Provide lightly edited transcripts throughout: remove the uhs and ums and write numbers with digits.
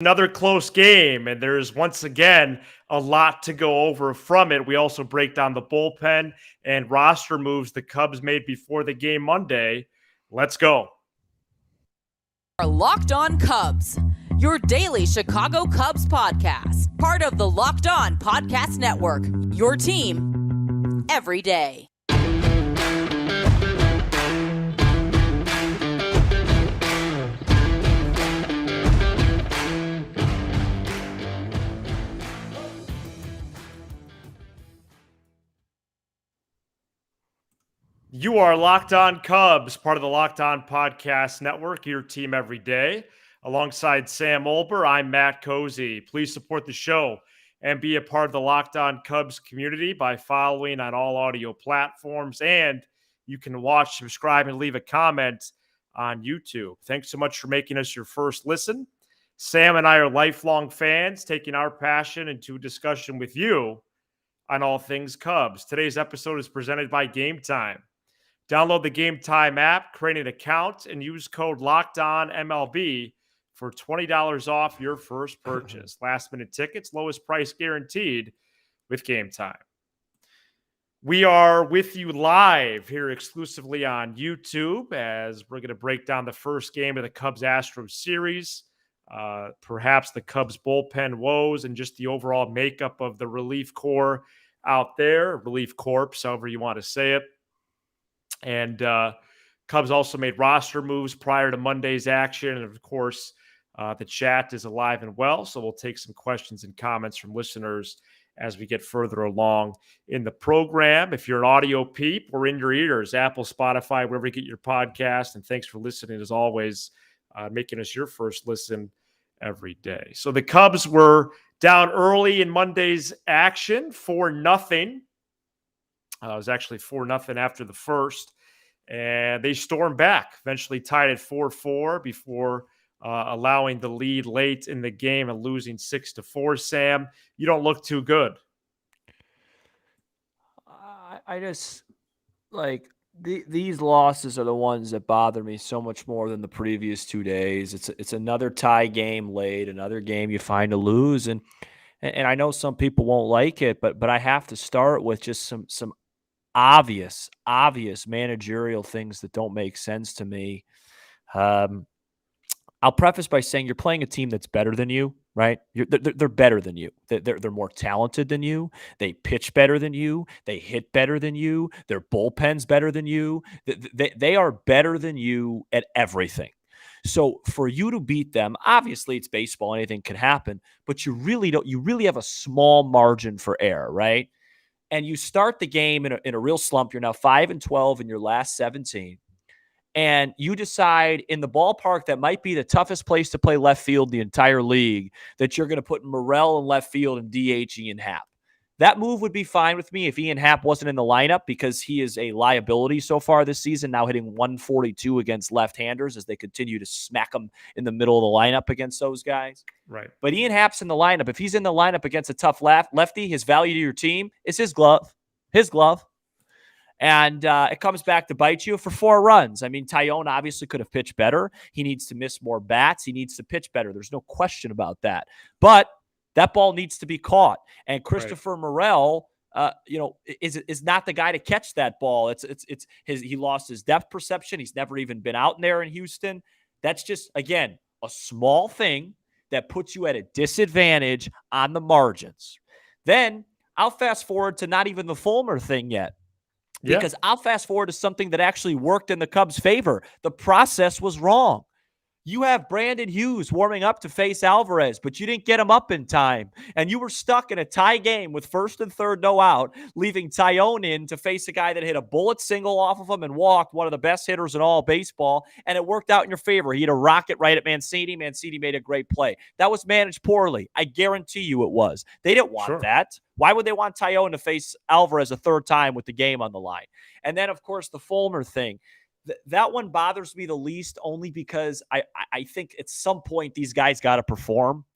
Another close game, and there's once again a lot to go over from it. We also break down the bullpen and roster moves the Cubs made before the game Monday. Let's go. Are Locked On Cubs, your daily Chicago Cubs podcast, part of the Locked On Podcast Network, your team every day. You are Locked On Cubs, part of the Locked On Podcast Network, your team every day. Alongside Sam Olber, I'm Matt Cozy. Please support the show and be a part of the Locked On Cubs community by following on all audio platforms. And you can watch, subscribe, and leave a comment on YouTube. Thanks so much for making us your first listen. Sam and I are lifelong fans, taking our passion into a discussion with you on all things Cubs. Today's episode is presented by Game Time. Download the Game Time app, create an account, and use code LOCKEDONMLB for $20 off your first purchase. Last-minute tickets, lowest price guaranteed with Game Time. We are with you live here exclusively on YouTube as we're going to break down the first game of the Cubs-Astros series, perhaps the Cubs bullpen woes, and just the overall makeup of the relief corps out there, relief corps, however you want to say it. And Cubs also made roster moves prior to Monday's action. And, of course, the chat is alive and well, so we'll take some questions and comments from listeners as we get further along in the program. If you're an audio peep, we're in your ears, Apple, Spotify, wherever you get your podcast. And thanks for listening, as always, making us your first listen every day. So the Cubs were down early in Monday's action, 4-0. It was actually 4-0 after the first, and they stormed back, eventually tied at 4-4 before allowing the lead late in the game and losing 6-4. Sam, you don't look too good. I just, these losses are the ones that bother me so much more than the previous 2 days. It's another tie game late, another game you find to lose, and I know some people won't like it, but I have to start with just some obvious managerial things that don't make sense to me. I'll preface by saying you're playing a team that's better than you, right? They're better than you. They're more talented than you. They pitch better than you. They hit better than you. Their bullpen's better than you. They are better than you at everything. So for you to beat them, obviously it's baseball, anything can happen, but you really have a small margin for error, right? And you start the game in a real slump. You're now 5-12 in your last 17. And you decide in the ballpark that might be the toughest place to play left field in the entire league that you're going to put Morel in left field and DH Ian Happ. That move would be fine with me if Ian Happ wasn't in the lineup because he is a liability so far this season, now hitting 142 against left-handers as they continue to smack them in the middle of the lineup against those guys. Right. But Ian Happ's in the lineup. If he's in the lineup against a tough lefty, his value to your team is his glove. His glove. And it comes back to bite you for 4 runs. I mean, Tyone obviously could have pitched better. He needs to miss more bats. He needs to pitch better. There's no question about that. But that ball needs to be caught. And Christopher Morel, is not the guy to catch that ball. He lost his depth perception. He's never even been out there in Houston. That's just, again, a small thing that puts you at a disadvantage on the margins. Then I'll fast forward to not even the Fulmer thing yet. Because I'll fast forward to something that actually worked in the Cubs' favor. The process was wrong. You have Brandon Hughes warming up to face Alvarez, but you didn't get him up in time. And you were stuck in a tie game with first and third no out, leaving Tyone in to face a guy that hit a bullet single off of him and walked, one of the best hitters in all baseball, and it worked out in your favor. He had a rocket right at Mancini. Mancini made a great play. That was managed poorly. I guarantee you it was. They didn't want that. Why would they want Tyone to face Alvarez a third time with the game on the line? And then, of course, the Fulmer thing. That one bothers me the least only because I think at some point these guys got to perform,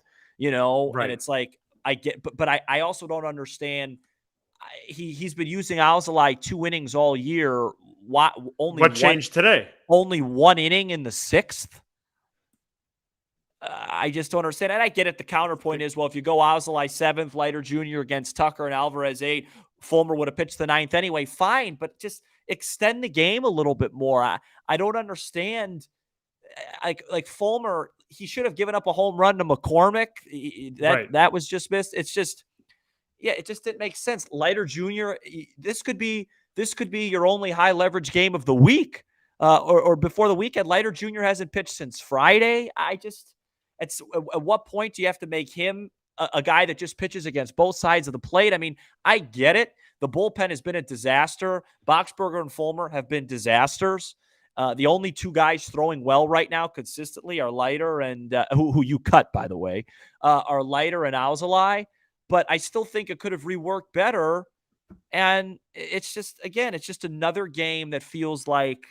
and it's like I get, but I also don't understand. He's been using Alzolay 2 innings all year. What changed today? Only 1 inning in the 6th. I just don't understand. And I get it. The counterpoint is, well, if you go Alzolay 7th, Leiter Jr. against Tucker and Alvarez 8, Fulmer would have pitched the 9th anyway. Fine, but just extend the game a little bit more. I don't understand. Like Fulmer, he should have given up a home run to McCormick. That was just missed. It's just, yeah, it just didn't make sense. Leiter Jr., this could be your only high leverage game of the week, or before the weekend. Leiter Jr. hasn't pitched since Friday. At what point do you have to make him a guy that just pitches against both sides of the plate? I mean, I get it. The bullpen has been a disaster. Boxberger and Fulmer have been disasters. The only two guys throwing well right now consistently are Leiter and who you cut, by the way, are Leiter and Alzolay. But I still think it could have reworked better. And it's just another game that feels like,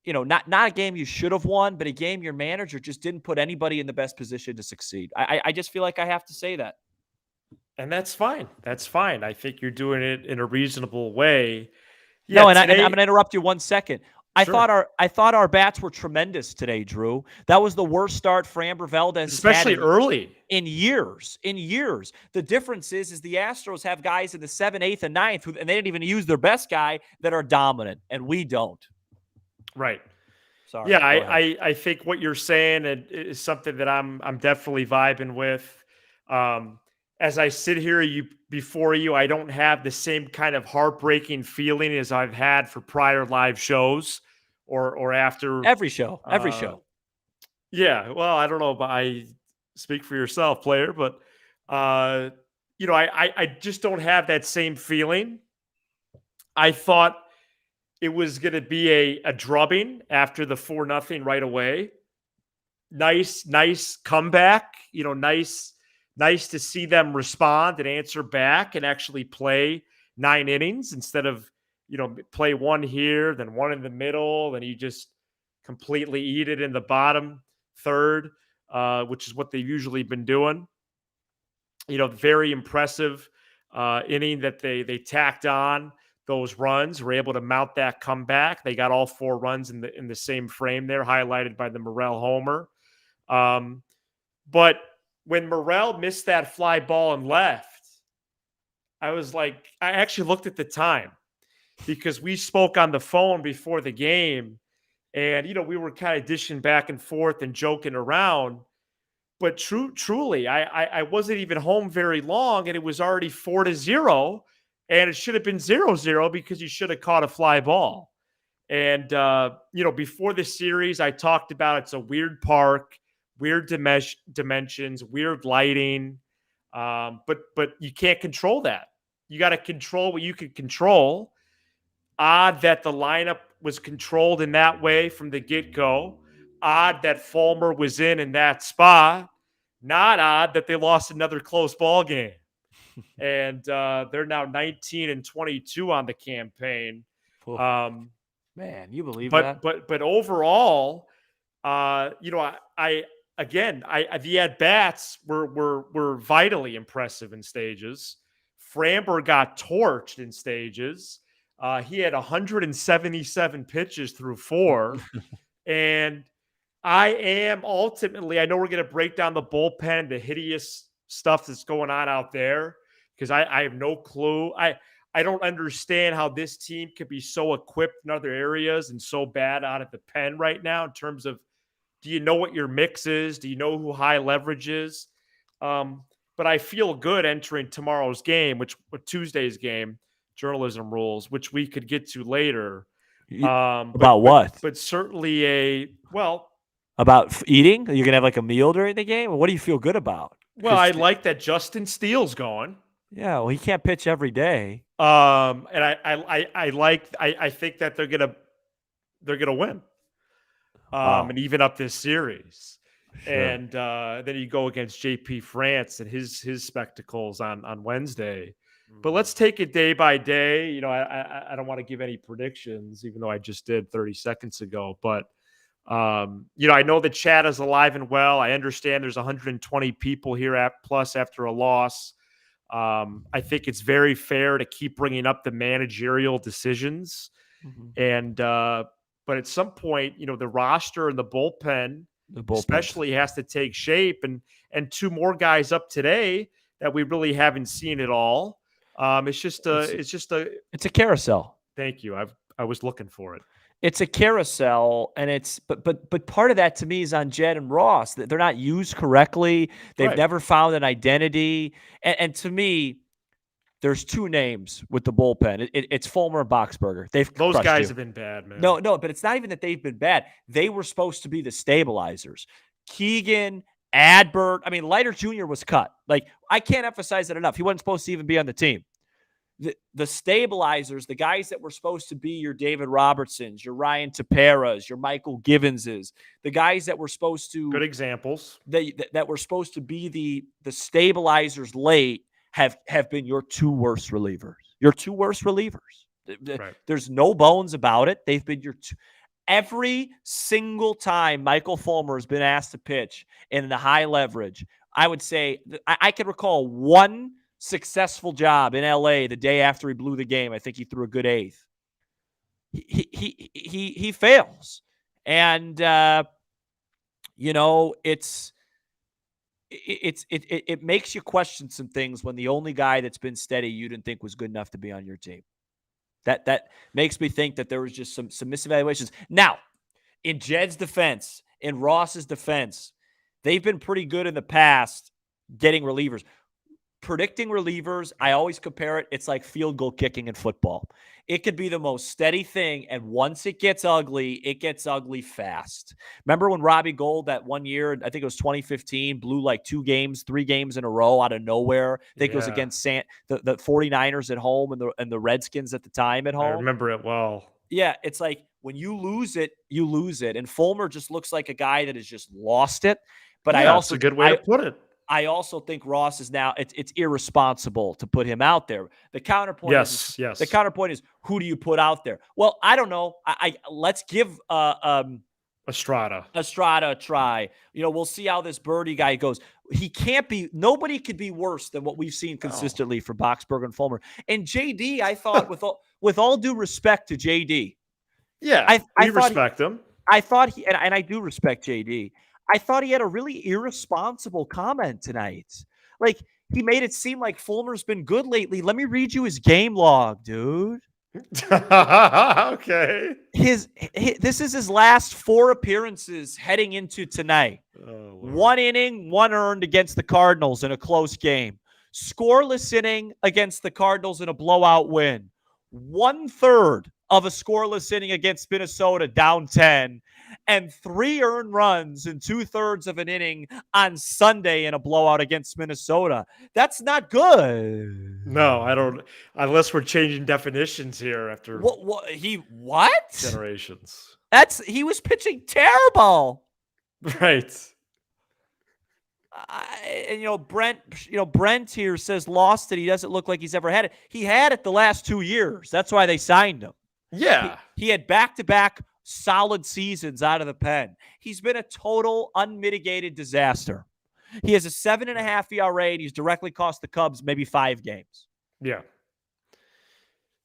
not a game you should have won, but a game your manager just didn't put anybody in the best position to succeed. I just feel like I have to say that. And that's fine. That's fine. I think you're doing it in a reasonable way. Yeah, I'm going to interrupt you 1 second. Sure. I thought our bats were tremendous today, Drew. That was the worst start Framber Valdez especially had early in years. The difference is the Astros have guys in the 7th, 8th, and 9th, and they didn't even use their best guy, that are dominant, and we don't. Right. Sorry. Yeah, I think what you're saying is something that I'm definitely vibing with. As I sit here before you, I don't have the same kind of heartbreaking feeling as I've had for prior live shows or after every show. Yeah, well, I don't know, but I speak for yourself, player, but I just don't have that same feeling. I thought it was going to be a drubbing after the 4-0 right away. Nice comeback. Nice to see them respond and answer back and actually play 9 innings instead of, play one here, then one in the middle, and you just completely eat it in the bottom third, which is what they've usually been doing. Very impressive inning that they tacked on those runs, were able to mount that comeback. They got all 4 runs in the same frame there, highlighted by the Morel homer. But when Morel missed that fly ball and left, I was like, I actually looked at the time because we spoke on the phone before the game, and we were kind of dishing back and forth and joking around. But truly, I wasn't even home very long, and it was already 4-0. And it should have been 0-0 because you should have caught a fly ball. And, before the series, I talked about it's a weird park, weird dimensions, weird lighting. But you can't control that. You got to control what you can control. Odd that the lineup was controlled in that way from the get-go. Odd that Fulmer was in that spot. Not odd that they lost another close ball game. And they're now 19-22 on the campaign. Man, you believe that? But overall, the at-bats were vitally impressive in stages. Framber got torched in stages. He had 177 pitches through 4. And I know we're going to break down the bullpen, the hideous stuff that's going on out there, because I have no clue. I don't understand how this team could be so equipped in other areas and so bad out of the pen right now in terms of, do you know what your mix is? Do you know who high leverage is? But I feel good entering tomorrow's game, Tuesday's game, journalism rules, which we could get to later. About what? But certainly about eating? Are you going to have like a meal during the game? Or what do you feel good about? Well, I like that Justin Steele's going. Yeah, well, he can't pitch every day. And I think that they're gonna win. And even up this series. Sure. And then you go against JP France and his spectacles on Wednesday. But let's take it day by day. I don't want to give any predictions, even though I just did 30 seconds ago. But I know the chat is alive and well. I understand there's 120 people here plus after a loss. I think it's very fair to keep bringing up the managerial decisions. Mm-hmm. And but at some point, the roster and the bullpen The bullpen. especially has to take shape, and two more guys up today that we really haven't seen at all. It's just a It's a carousel. thank you. I was looking for it. It's a carousel, and but part of that to me is on Jed and Ross. They're not used correctly. They've Right. never found an identity. And to me, there's two names with the bullpen. It's Fulmer and Boxberger. Those crushed guys you. have been bad, man. No, but it's not even that they've been bad. They were supposed to be the stabilizers. Keegan, Adbert. I mean, Leiter Jr. was cut. Like, I can't emphasize it enough. He wasn't supposed to even be on the team. The stabilizers, the guys that were supposed to be your David Robertsons, your Ryan Taperas, your Michael Givenses, the guys that were supposed to Good examples. that were supposed to be the stabilizers late have been your two worst relievers. Your two worst relievers. Right. There's no bones about it. They've been your two. Every single time Michael Fulmer has been asked to pitch in the high leverage, I would say I can recall one successful job in LA the day after he blew the game. I think he threw a good eighth. He fails. And it makes you question some things when the only guy that's been steady you didn't think was good enough to be on your team. That makes me think that there was just some misevaluations. Now, in Jed's defense, in Ross's defense, they've been pretty good in the past getting relievers. Predicting relievers, I always compare it. It's like field goal kicking in football. It could be the most steady thing, and once it gets ugly fast. Remember when Robbie Gould that one year, I think it was 2015, blew like 3 games in a row out of nowhere? I think it was against the 49ers at home and the Redskins at the time at home. I remember it well. Yeah, it's like when you lose it, you lose it. And Fulmer just looks like a guy that has just lost it. But yeah, I also that's a good way to put it. I also think Ross is now it's irresponsible to put him out there. The counterpoint Yes. The counterpoint is, who do you put out there? Well, I don't know. Let's give Estrada a try. We'll see how this Birdie guy goes. Nobody could be worse than what we've seen consistently for Boxberger and Fulmer. And JD, I thought with all due respect to JD. Yeah, I respect him. I thought and I do respect JD. I thought he had a really irresponsible comment tonight. Like, he made it seem like Fulmer's been good lately. Let me read you his game log, dude. Okay. This is his last 4 appearances heading into tonight. 1 inning, 1 earned against the Cardinals in a close game. Scoreless inning against the Cardinals in a blowout win. 1/3 of a scoreless inning against Minnesota, down 10. And 3 earned runs in 2/3 of an inning on Sunday in a blowout against Minnesota. That's not good. No, I don't. Unless we're changing definitions here after What? generations. He was pitching terrible. Right. Brent here says lost it. He doesn't look like he's ever had it. He had it the last 2 years. That's why they signed him. Yeah. He had back-to-back solid seasons out of the pen. He's been a total unmitigated disaster. He has a 7.5 ERA, and he's directly cost the Cubs maybe 5 games. Yeah.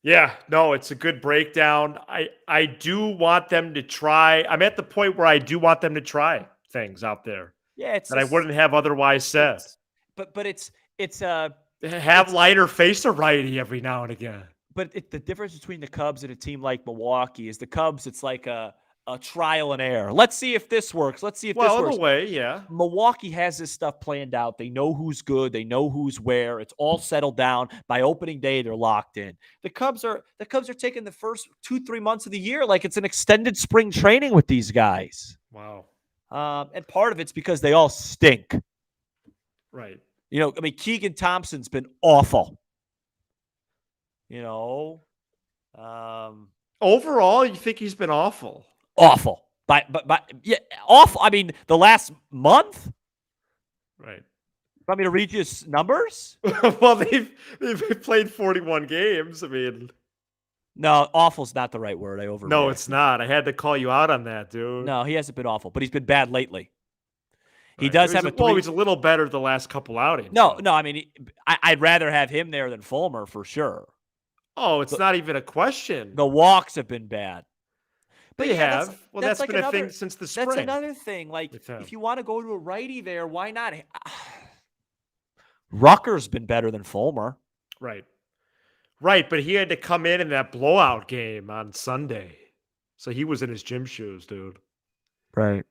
Yeah, no, it's a good breakdown. I do want them to try. I'm at the point where I do want them to try things out there. Yeah, I wouldn't have otherwise said. But it's have Leiter face a righty every now and again. But the difference between the Cubs and a team like Milwaukee is the Cubs, it's like a trial and error. Let's see if this works. Let's see if this works. In a way, yeah. Milwaukee has this stuff planned out. They know who's good. They know who's where. It's all settled down. By opening day, they're locked in. The Cubs are taking the first 2-3 months of the year like it's an extended spring training with these guys. Wow. And part of it's because they all stink. Right. Keegan Thompson's been awful. Overall, you think he's been awful? Awful. But yeah, awful. I mean, the last month? Right. Want me to read you his numbers? Well, they've played 41 games. I mean, no, awful's not the right word. I overreacted. No, it's not. I had to call you out on that, dude. No, he hasn't been awful, but he's been bad lately. He right. does have he's a little better the last couple outings. No. I mean, I'd rather have him there than Fulmer for sure. Oh, it's not even a question. The walks have been bad. But They yeah, have. Well, that's that's like been a another thing since the that's spring another thing. Like with him. if you want to go to a righty there, why not? Rucker's been better than Fulmer. Right. Right, but he had to come in that blowout game on Sunday. So he was in his gym shoes, dude. Right.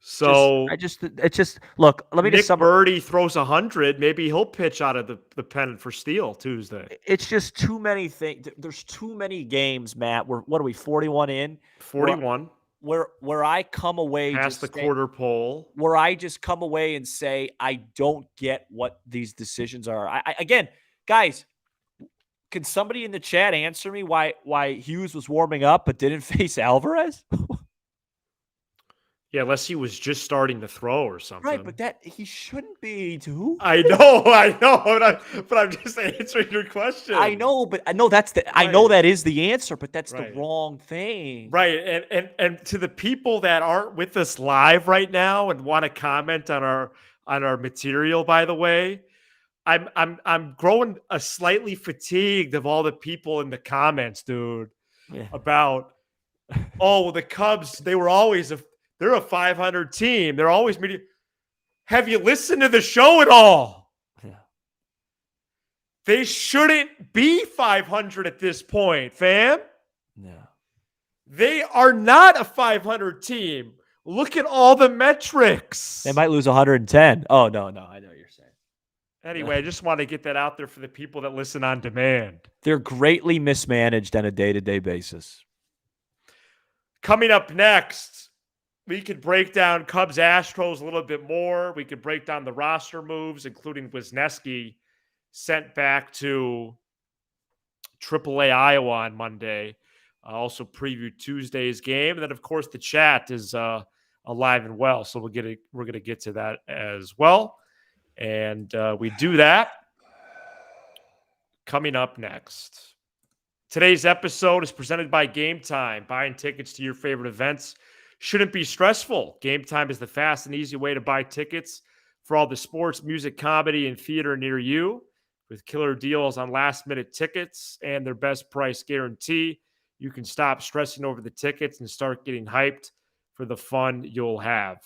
So It's just look, let me just Nick summarize. Birdie throws 100. Maybe he'll pitch out of the pennant for Steele Tuesday. It's just too many things. There's too many games, Matt. What are we, 41 in? 41, Where I come away past the just quarter pole. where I just come away and say, I don't get what these decisions are. Again, guys, can somebody in the chat answer me why Hughes was warming up but didn't face Alvarez? Yeah, unless he was just starting to throw or something. Right, but that he shouldn't be too. I know, but I'm just answering your question. I know, but I know I Right. know that is the answer, but that's Right. the wrong thing. Right, and to the people that aren't with us live right now and want to comment on our material, by the way, I'm growing a slightly fatigued of all the people in the comments, dude, Yeah. about well, the Cubs, they're a 500 team. They're always media. Have you listened to the show at all? Yeah. They shouldn't be 500 at this point, fam. Yeah. They are not a 500 team. Look at all the metrics. They might lose 110. Oh, no, I know what you're saying. Anyway, I just want to get that out there for the people that listen on demand. They're greatly mismanaged on a day-to-day basis. Coming up next, we could break down Cubs Astros a little bit more. We could break down the roster moves, including Wisniewski sent back to AAA Iowa on Monday. Also preview Tuesday's game. And then, of course, the chat is alive and well. So we're going to get to that as well. And we do that coming up next. Today's episode is presented by Game Time. Buying tickets to your favorite events shouldn't be stressful. Game Time is the fast and easy way to buy tickets for all the sports, music, comedy, and theater near you. With killer deals on last-minute tickets and their best price guarantee, you can stop stressing over the tickets and start getting hyped for the fun you'll have.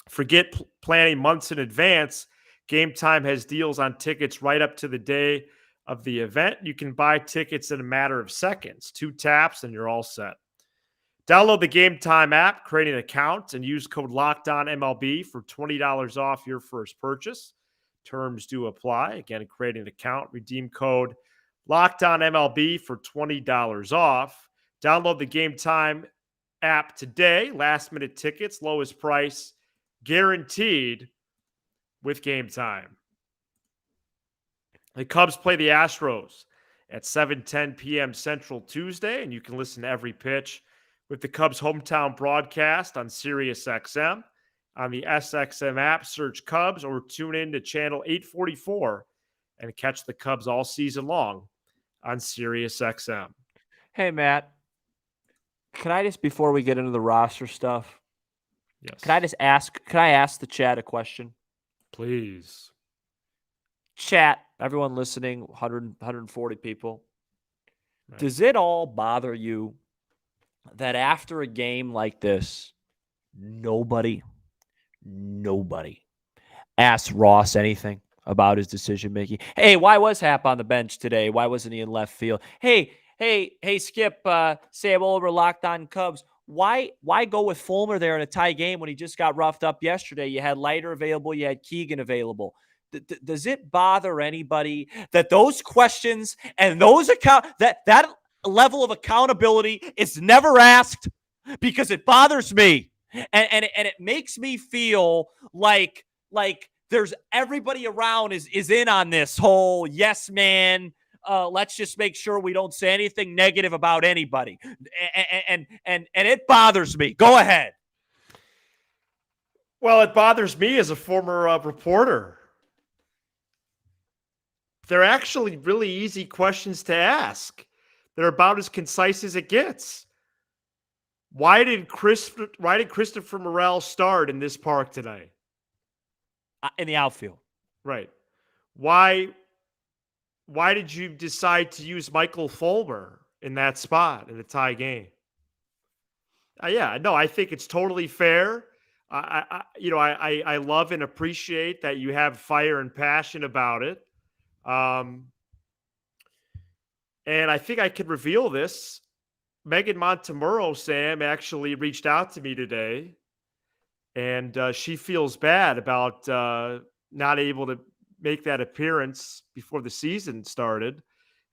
Forget planning months in advance. Game Time has deals on tickets right up to the day of the event. You can buy tickets in a matter of seconds. 2 taps and you're all set. Download the Game Time app, create an account, and use code LOCKEDONMLB for $20 off your first purchase. Terms do apply. Again, create an account, redeem code LOCKEDONMLB for $20 off. Download the Game Time app today. Last minute tickets, lowest price, guaranteed with Game Time. The Cubs play the Astros at 7:10 p.m. Central Tuesday, and you can listen to every pitch with the Cubs hometown broadcast on SiriusXM. On the SXM app, search Cubs or tune in to channel 844 and catch the Cubs all season long on SiriusXM. Hey, Matt, can I just, before we get into the roster stuff, Yes. can I ask the chat a question? Please. Chat, everyone listening, 140 people. Right. Does it all bother you that after a game like this, nobody asks Ross anything about his decision making? Hey, why was Hap on the bench today? Why wasn't he in left field? Hey, Skip, Sam Oliver, Locked On Cubs. Why go with Fulmer there in a tie game when he just got roughed up yesterday? You had Leiter available, you had Keegan available. Does it bother anybody that those questions and those that level of accountability is never asked? Because it bothers me, and it makes me feel like there's everybody around is in on this whole yes man. Let's just make sure we don't say anything negative about anybody, and it bothers me. Go ahead. Well, it bothers me as a former reporter. They're actually really easy questions to ask. They're about as concise as it gets. Why did Christopher Morel start in this park tonight? In the outfield. Right. Why did you decide to use Michael Fulmer in that spot in the tie game? Yeah, no, I think it's totally fair. I love and appreciate that you have fire and passion about it. Um, and I think I could reveal this. Megan Montemurro, Sam, actually reached out to me today, and she feels bad about not able to make that appearance before the season started,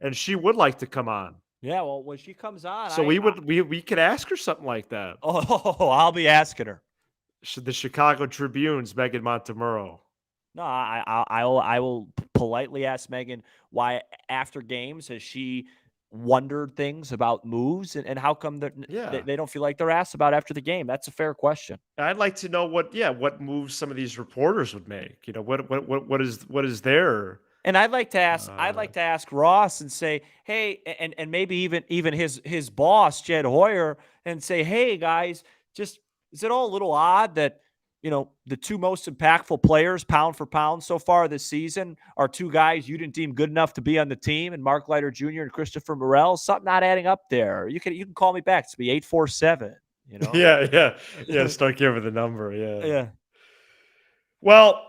and she would like to come on. Yeah, well, when she comes on, So we could ask her something like that. oh, I'll be asking her. The Chicago Tribune's Megan Montemurro. No, I will politely ask Megan why after games has she wondered things about moves and how come they don't feel like they're asked about after the game. That's a fair question. I'd like to know what moves some of these reporters would make. What is their And I'd like to ask Ross and say, hey, and maybe even his boss, Jed Hoyer, and say, hey guys, just is it all a little odd that the two most impactful players pound for pound so far this season are two guys you didn't deem good enough to be on the team, and Mark Leiter Jr. and Christopher Morel? Something not adding up there. You can call me back. It's be 847. Yeah. Start giving the number. Yeah. Yeah. Well,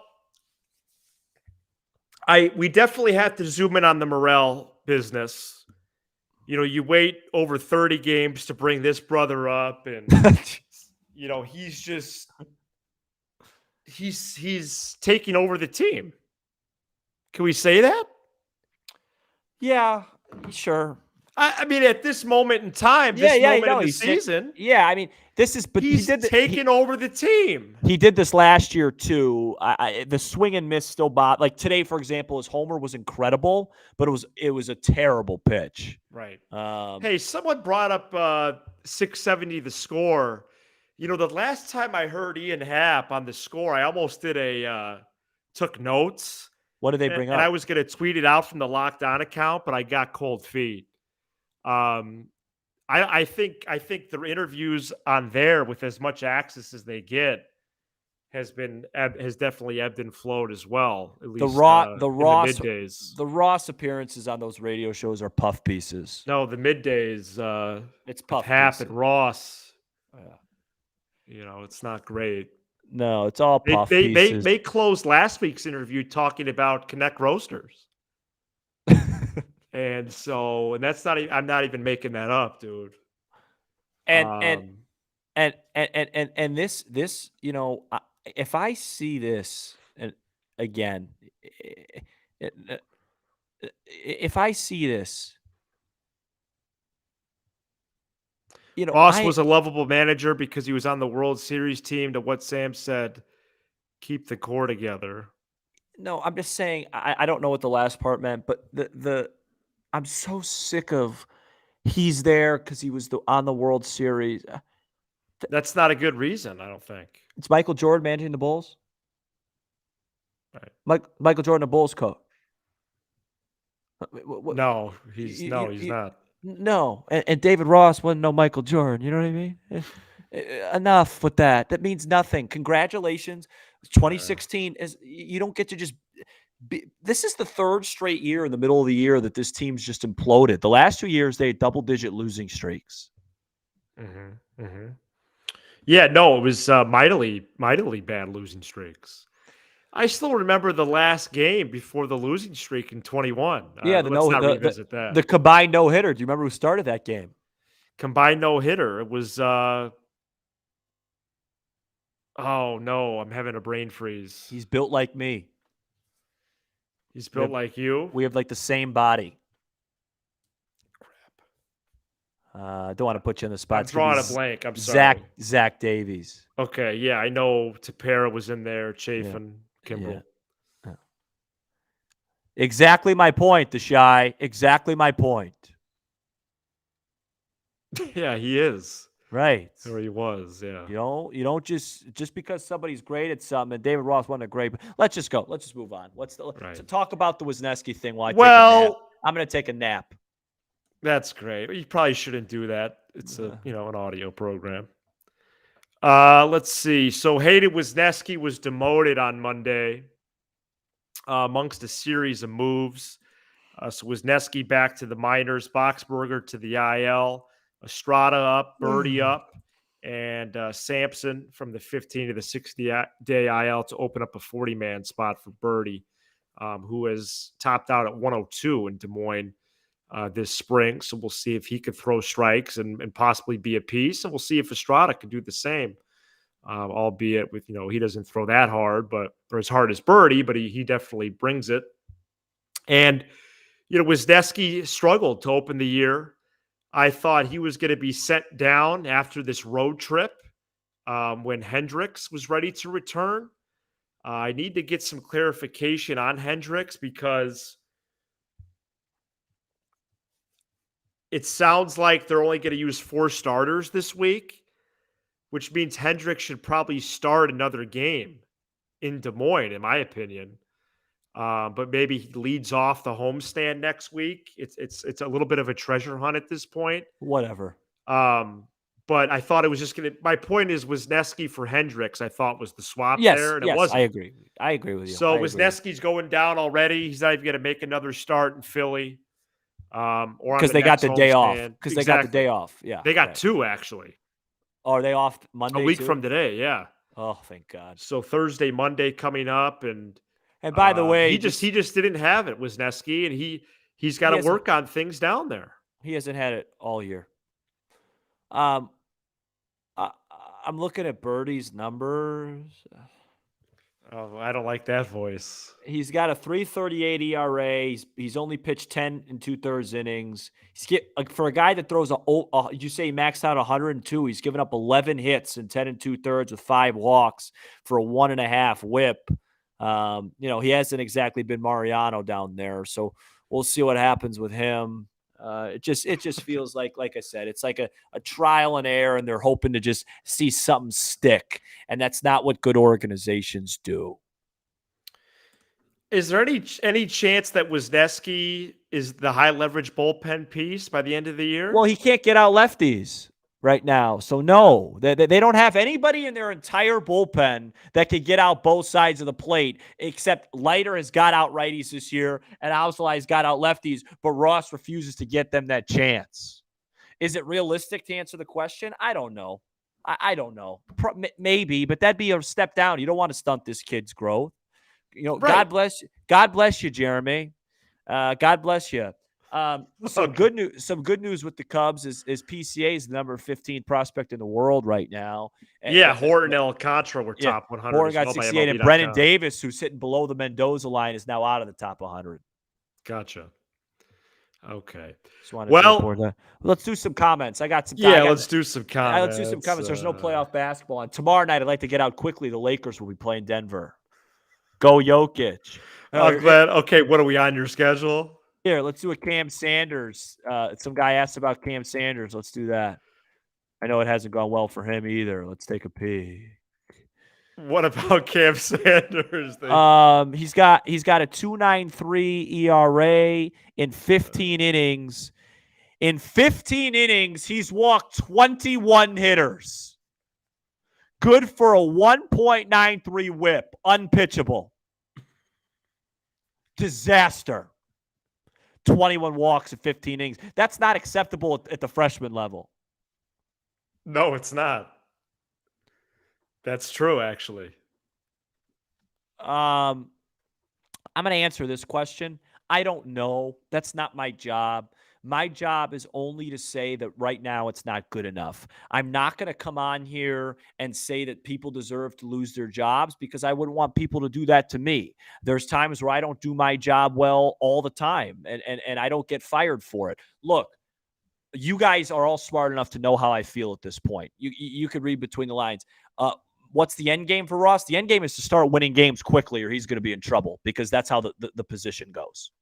we definitely have to zoom in on the Morel business. You wait over 30 games to bring this brother up, and he's just he's taking over the team. Can we say that? Yeah, sure. I mean, at this moment in time, in the season, I mean, he's taken over the team. He did this last year too. The swing and miss still like today, for example, his homer was incredible, but it was a terrible pitch. Right. Hey, someone brought up 670 the score. The last time I heard Ian Happ on the score, I almost took notes. What did they bring up? And I was going to tweet it out from the Locked On account, but I got cold feet. I think the interviews on there with as much access as they get has definitely ebbed and flowed as well. At least the middays. The Ross appearances on those radio shows are puff pieces. No, the middays. It's puff Happ pieces. and Ross. Yeah. It's not great. No, it's all puff pieces. They closed last week's interview talking about Connect Roasters. And that's not. I'm not even making that up, dude. And this, if I see this, and again, if I see this, Ross was a lovable manager because he was on the World Series team. To what Sam said, keep the core together. No, I'm just saying. I don't know what the last part meant, but I'm so sick of he's there because he was on the World Series. That's not a good reason, I don't think. It's Michael Jordan managing the Bulls. Right. Michael Jordan, the Bulls coach. No, he's not. No, and David Ross wasn't no Michael Jordan. You know what I mean? Enough with that. That means nothing. Congratulations. 2016 is you don't get to just. This is the third straight year in the middle of the year that this team's just imploded. The last 2 years, they had double-digit losing streaks. Mm-hmm. Mm-hmm. Yeah, no, it was mightily bad losing streaks. I still remember the last game before the losing streak in 21. Yeah, let's not revisit that. The combined no-hitter. Do you remember who started that game? Combined no-hitter. It was oh, no, I'm having a brain freeze. He's built like me. He's built like you? We have like the same body. I don't want to put you on the spot. I'm drawing a blank. I'm sorry. Zach Davies. Okay, yeah, I know Tapera was in there, Chafin, Kimbrel. Yeah. Exactly my point, Deshaun. Exactly my point. Yeah, he is. Right. Or he was, yeah. You don't just because somebody's great at something, and David Ross wasn't great, but let's just go. Let's just move on. So talk about the Wisniewski thing while I take a nap. I'm going to take a nap. That's great. You probably shouldn't do that. It's an audio program. Let's see. So Hayden Wisniewski was demoted on Monday amongst a series of moves. So Wisniewski back to the minors, Boxberger to the IL, Estrada up, Birdie up, and Sampson from the 15 to the 60-day IL to open up a 40-man spot for Birdie, who has topped out at 102 in Des Moines this spring. So we'll see if he could throw strikes and possibly be a piece. And we'll see if Estrada can do the same, albeit with, he doesn't throw that hard, or as hard as Birdie, but he definitely brings it. And, Wisniewski struggled to open the year. I thought he was going to be sent down after this road trip when Hendricks was ready to return. I need to get some clarification on Hendricks because it sounds like they're only going to use 4 starters this week, which means Hendricks should probably start another game in Des Moines, in my opinion. But maybe he leads off the homestand next week. It's a little bit of a treasure hunt at this point. Whatever. But I thought it was just going to – my point is Wisniewski for Hendricks I thought was the swap there. And yes, it wasn't. I agree with you. So Wisniewski's going down already. He's not even going to make another start in Philly. Because they got the day off. Because they got the day off. Yeah. They got 2, actually. Oh, are they off Monday? A week too? From today, yeah. Oh, thank God. So Thursday, Monday coming up. And by the way, he just didn't have it, Wisniewski, and he's got to work on things down there. He hasn't had it all year. I'm looking at Birdie's numbers. Oh, I don't like that voice. He's got a 3.38 ERA. He's only pitched 10 2/3 innings. For a guy that throws you say he maxed out 102. He's given up 11 hits in 10 2/3 with 5 walks for a 1.5 WHIP. He hasn't exactly been Mariano down there, so we'll see what happens with him. It just feels like I said, it's like a trial and error, and they're hoping to just see something stick, and that's not what good organizations do. Is there any chance that Wisniewski is the high leverage bullpen piece by the end of the year? Well, he can't get out lefties right now, so no, they don't have anybody in their entire bullpen that could get out both sides of the plate, except Leiter has got out righties this year and Alzolai's got out lefties, but Ross refuses to get them that chance. Is it realistic to answer the question? I don't know. I don't know. Maybe, but that'd be a step down. You don't want to stunt this kid's growth. Right. God bless you, Jeremy. God bless you. Some good news with the Cubs is PCA is the number 15 prospect in the world right now. Horton and Alcantara were top 100. Horton got 68, and Brennan Davis, who's sitting below the Mendoza line, is now out of the top 100. Gotcha. Okay. Let's do some comments. I got some. Let's do some comments. Let's do some comments. There's no playoff basketball on tomorrow night. I'd like to get out quickly. The Lakers will be playing Denver. Go Jokic. I'm glad. Okay, what are we on your schedule? Here, let's do a Cam Sanders. Some guy asked about Cam Sanders. Let's do that. I know it hasn't gone well for him either. Let's take a peek. What about Cam Sanders? He's got a 2.93 ERA in 15 innings. In 15 innings, he's walked 21 hitters. Good for a 1.93 WHIP. Unpitchable. Disaster. 21 walks in 15 innings. That's not acceptable at the freshman level. No, it's not. That's true, actually. I'm going to answer this question. I don't know. That's not my job. My job is only to say that right now it's not good enough. I'm not going to come on here and say that people deserve to lose their jobs because I wouldn't want people to do that to me. There's times where I don't do my job well all the time, and I don't get fired for it. Look, you guys are all smart enough to know how I feel at this point. You could read between the lines. What's the end game for Ross? The end game is to start winning games quickly or he's going to be in trouble because that's how the position goes.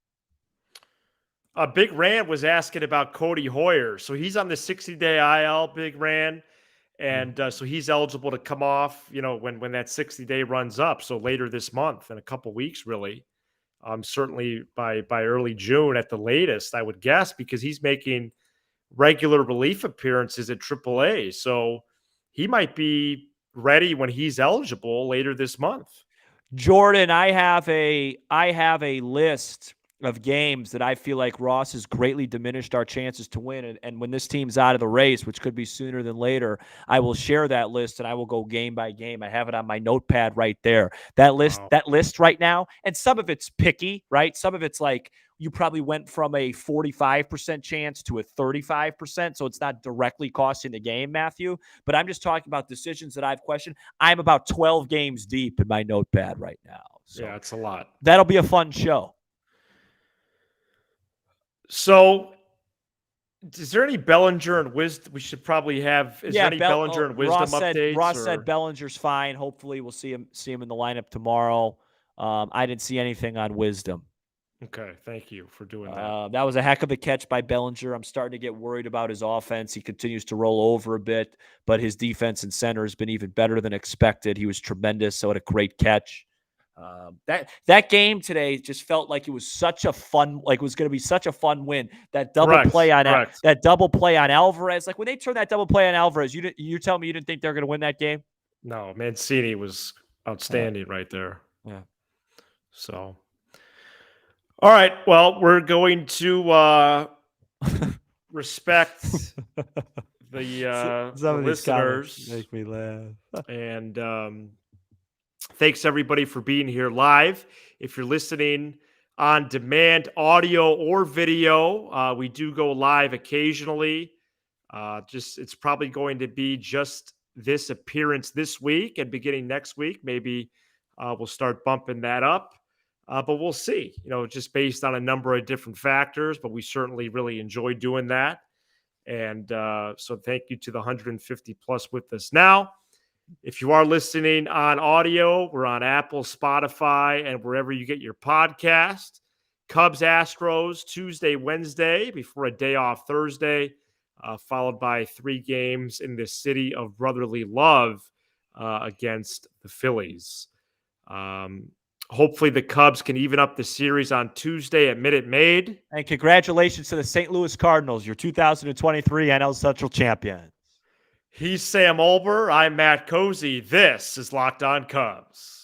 Big Rand was asking about Cody Hoyer. So he's on the 60-day IL, Big Rand. And so he's eligible to come off, when that 60-day runs up. So later this month, in a couple weeks, really. Certainly by early June at the latest, I would guess, because he's making regular relief appearances at AAA. So he might be ready when he's eligible later this month. Jordan, I have a list of games that I feel like Ross has greatly diminished our chances to win. And when this team's out of the race, which could be sooner than later, I will share that list and I will go game by game. I have it on my notepad right there. That list right now, and some of it's picky, right? Some of it's like you probably went from a 45% chance to a 35%. So it's not directly costing the game, Matthew. But I'm just talking about decisions that I've questioned. I'm about 12 games deep in my notepad right now. So yeah, it's a lot. That'll be a fun show. So, is there any Bellinger and wisdom we should probably have? Is there any Bellinger and wisdom updates? Ross said Bellinger's fine. Hopefully, we'll see him in the lineup tomorrow. I didn't see anything on wisdom. Okay, thank you for doing that. That was a heck of a catch by Bellinger. I'm starting to get worried about his offense. He continues to roll over a bit, but his defense and center has been even better than expected. He was tremendous, so what a great catch. That game today just felt like it was such a fun, like it was going to be such a fun win. That double play on Alvarez, like when they turned that double play on Alvarez, you tell me you didn't think they were going to win that game? No, Mancini was outstanding right there. Yeah. So, all right. Well, we're going to respect the listeners. Make me laugh. And thanks everybody for being here live. If you're listening on demand, audio or video, we do go live occasionally. It's probably going to be just this appearance this week, and beginning next week, maybe we'll start bumping that up. But we'll see, just based on a number of different factors, but we certainly really enjoy doing that. And so thank you to the 150 plus with us now. If you are listening on audio, we're on Apple, Spotify, and wherever you get your podcast. Cubs, Astros, Tuesday, Wednesday, before a day off Thursday, followed by 3 games in the city of brotherly love against the Phillies. Hopefully the Cubs can even up the series on Tuesday at Minute Maid. And congratulations to the St. Louis Cardinals, your 2023 NL Central champion. He's Sam Olber. I'm Matt Cozy. This is Locked On Cubs.